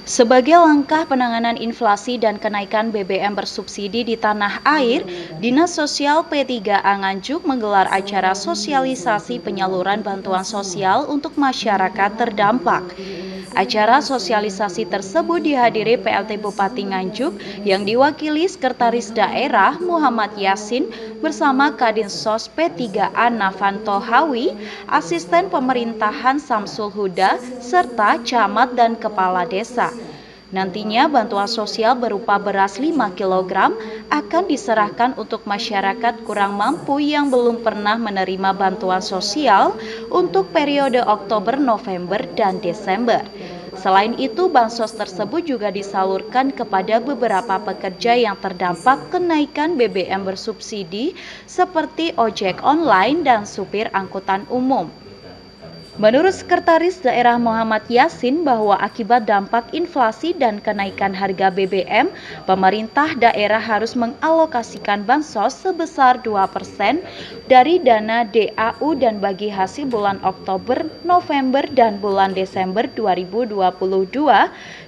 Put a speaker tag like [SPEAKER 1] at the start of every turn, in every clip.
[SPEAKER 1] Sebagai langkah penanganan inflasi dan kenaikan BBM bersubsidi di tanah air, Dinas Sosial P3A Nganjuk menggelar acara sosialisasi penyaluran bantuan sosial untuk masyarakat terdampak. Acara sosialisasi tersebut dihadiri PLT Bupati Nganjuk yang diwakili Sekretaris Daerah Muhammad Yasin bersama Kadinsos P3A Navanto Hawi, Asisten Pemerintahan Samsul Huda, serta camat dan kepala desa. Nantinya bantuan sosial berupa beras 5 kg akan diserahkan untuk masyarakat kurang mampu yang belum pernah menerima bantuan sosial untuk periode Oktober, November, dan Desember. Selain itu, bansos tersebut juga disalurkan kepada beberapa pekerja yang terdampak kenaikan BBM bersubsidi seperti ojek online dan supir angkutan umum. Menurut Sekretaris Daerah Muhammad Yasin bahwa akibat dampak inflasi dan kenaikan harga BBM, pemerintah daerah harus mengalokasikan bansos sebesar 2% dari dana DAU dan bagi hasil bulan Oktober, November, dan bulan Desember 2022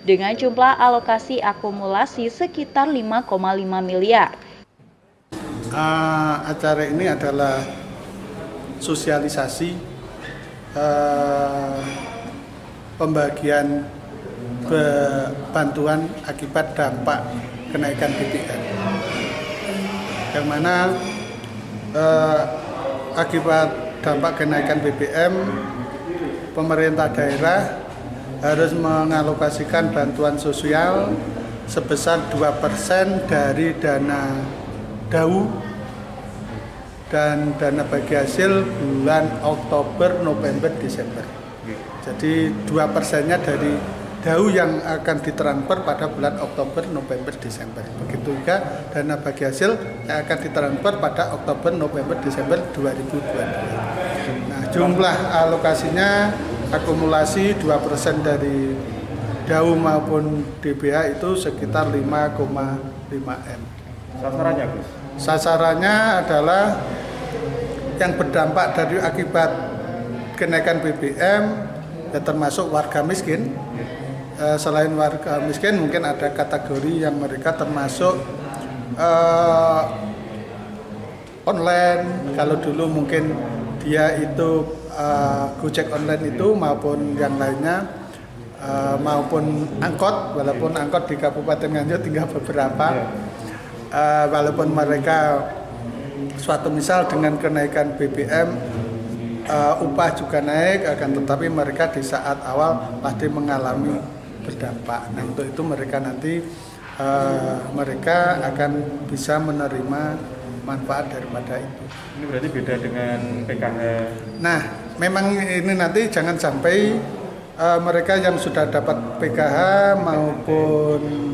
[SPEAKER 1] dengan jumlah alokasi akumulasi sekitar 5,5 miliar.
[SPEAKER 2] Acara ini adalah sosialisasi pembagian bantuan akibat dampak kenaikan BBM, yang mana akibat dampak kenaikan BBM, pemerintah daerah harus mengalokasikan bantuan sosial sebesar 2% dari dana DAU dan dana bagi hasil bulan Oktober, November, Desember. Jadi 2%-nya dari DAU yang akan ditransfer pada bulan Oktober, November, Desember. Begitu juga dana bagi hasil yang akan ditransfer pada Oktober, November, Desember 2022. Nah, jumlah alokasinya akumulasi 2% dari DAU maupun DBH itu sekitar 5,5 M.
[SPEAKER 3] Sasarannya, Gus?
[SPEAKER 2] Sasarannya adalah yang berdampak dari akibat kenaikan BBM, ya termasuk warga miskin. Selain warga miskin, mungkin ada kategori yang mereka termasuk online. Kalau dulu mungkin dia itu Gojek online itu maupun yang lainnya, maupun angkot, walaupun angkot di Kabupaten Nganjuk tinggal beberapa. Walaupun mereka suatu misal dengan kenaikan BBM upah juga naik, akan tetapi mereka di saat awal pasti mengalami berdampak. Nah, untuk itu mereka nanti mereka akan bisa menerima manfaat daripada itu.
[SPEAKER 3] Ini berarti beda dengan PKH.
[SPEAKER 2] Nah, memang ini nanti jangan sampai mereka yang sudah dapat PKH maupun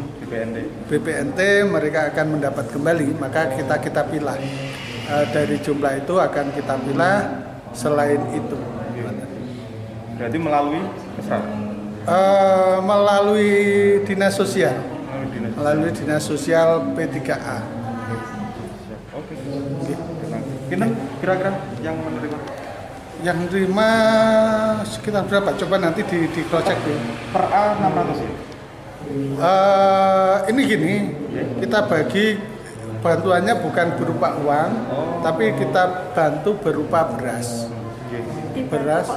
[SPEAKER 2] BPNT mereka akan mendapat kembali, maka kita pilah dari jumlah itu akan kita pilah selain itu.
[SPEAKER 3] Berarti melalui
[SPEAKER 2] melalui dinas sosial, melalui dinas sosial P3A.
[SPEAKER 3] Oke. Kira-kira yang menerima?
[SPEAKER 2] Yang menerima sekitar berapa? Coba nanti di cross check dulu.
[SPEAKER 3] Per A 600 ya?
[SPEAKER 2] Ini gini, kita bagi bantuannya bukan berupa uang, tapi kita bantu berupa beras. Beras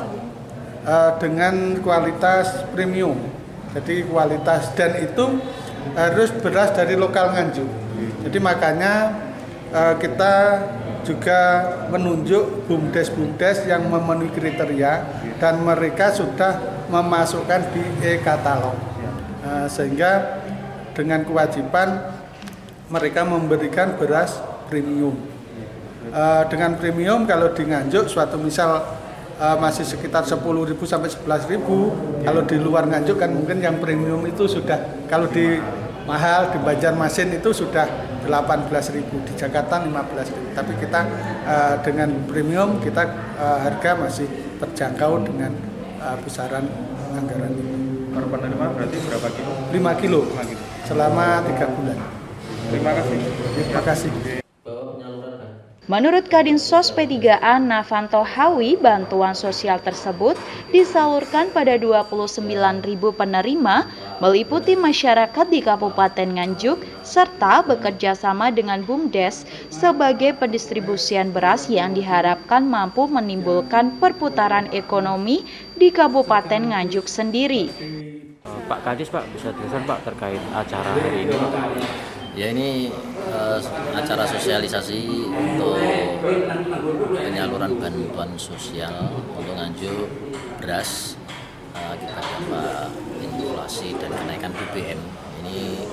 [SPEAKER 2] dengan kualitas premium. Jadi kualitas, dan itu harus beras dari lokal Nganjuk. Jadi makanya kita juga menunjuk BUMDes yang memenuhi kriteria dan mereka sudah memasukkan di e-katalog. Sehingga dengan kewajiban mereka memberikan beras premium. Dengan premium kalau di Nganjuk suatu misal masih sekitar 10.000 sampai 11.000. Kalau di luar Nganjuk kan mungkin yang premium itu sudah, kalau di mahal di Banjarmasin itu sudah 18.000, di Jakarta 15.000. Tapi kita dengan premium kita harga masih terjangkau dengan besaran anggaran ini.
[SPEAKER 3] Per penerima berarti berapa kilo?
[SPEAKER 2] 5 kilo selama 3 bulan.
[SPEAKER 3] Terima kasih.
[SPEAKER 2] Terima kasih.
[SPEAKER 1] Menurut Kadinsos P3A Navanto Hawi, bantuan sosial tersebut disalurkan pada 29.000 penerima meliputi masyarakat di Kabupaten Nganjuk serta bekerja sama dengan BUMDes sebagai pendistribusian beras yang diharapkan mampu menimbulkan perputaran ekonomi di Kabupaten Nganjuk sendiri.
[SPEAKER 4] Pak Kadis, Pak, bisa jelaskan Pak terkait acara hari ini?
[SPEAKER 5] Ya, ini acara sosialisasi untuk penyaluran bantuan sosial untuk Nganjuk beras akibat dampak inflasi dan kenaikan BBM. Ini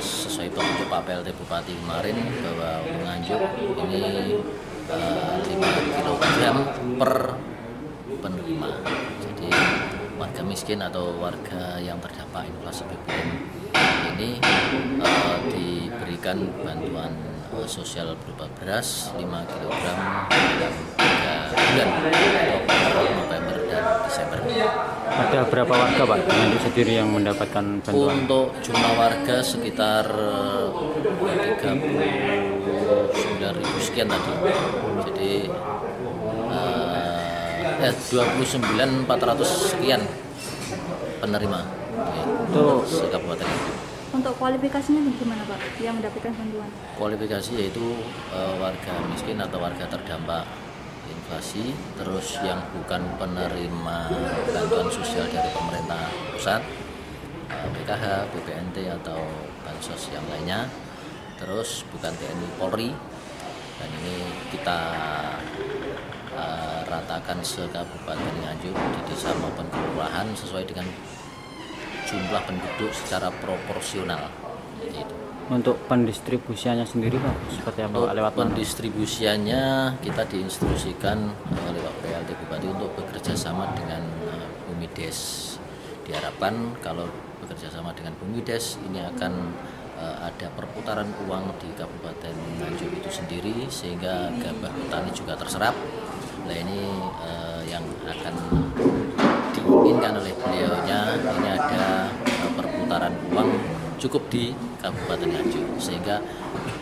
[SPEAKER 5] sesuai petunjuk Pak PLT Bupati kemarin bahwa untuk Nganjuk ini 5 kg per penerima. Jadi warga miskin atau warga yang terdampak inflasi BBM ini diberikan bantuan sosial berupa beras 5 kg dalam 3 bulan untuk November dan Desember.
[SPEAKER 4] Ada berapa warga Pak Nganjuk sendiri yang mendapatkan bantuan?
[SPEAKER 5] Untuk jumlah warga sekitar 39.000 sekian tadi. Jadi 29.400 sekian penerima
[SPEAKER 4] Itu
[SPEAKER 5] sekabupaten.
[SPEAKER 6] Untuk kualifikasinya gimana Pak yang mendapatkan bantuan?
[SPEAKER 5] Kualifikasi yaitu warga miskin atau warga terdampak inflasi, terus yang bukan penerima bantuan sosial dari pemerintah pusat, PKH, BPNT atau bansos yang lainnya, terus bukan TNI Polri, dan ini kita ratakan se-Kabupaten Nganjuk di desa maupun kelurahan sesuai dengan jumlah penduduk secara proporsional. Gitu.
[SPEAKER 4] Untuk pendistribusiannya sendiri Pak, seperti apa Pak? Lewat mana?
[SPEAKER 5] Pendistribusiannya kita diinstruksikan oleh Pak PLT Bupati untuk bekerja sama dengan BUMDes. Diharapkan kalau bekerja sama dengan BUMDes ini akan ada perputaran uang di Kabupaten Nganjuk itu sendiri sehingga gabah petani juga terserap. Nah, ini yang akan diinginkan oleh beliaunya, ini ada perputaran uang cukup di Kabupaten Nganjuk sehingga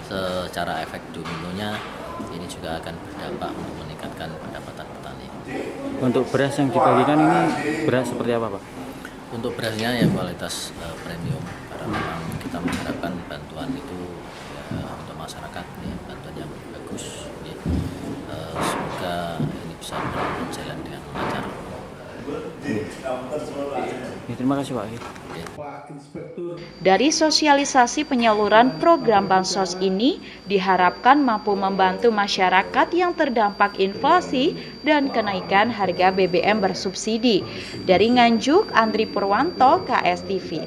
[SPEAKER 5] secara efek dominonya ini juga akan berdampak untuk meningkatkan pendapatan petani.
[SPEAKER 4] Untuk beras yang dibagikan ini beras seperti apa Pak?
[SPEAKER 5] Untuk berasnya ya kualitas premium karena memang kita mengharapkan bantuan itu ya, untuk masyarakat ya, bantuan yang bagus ya. Semoga ini bisa berjalan dengan lancar.
[SPEAKER 4] Ya, terima kasih Pak.
[SPEAKER 1] Dari sosialisasi penyaluran program bansos ini diharapkan mampu membantu masyarakat yang terdampak inflasi dan kenaikan harga BBM bersubsidi. Dari Nganjuk, Andri Purwanto, KSTV.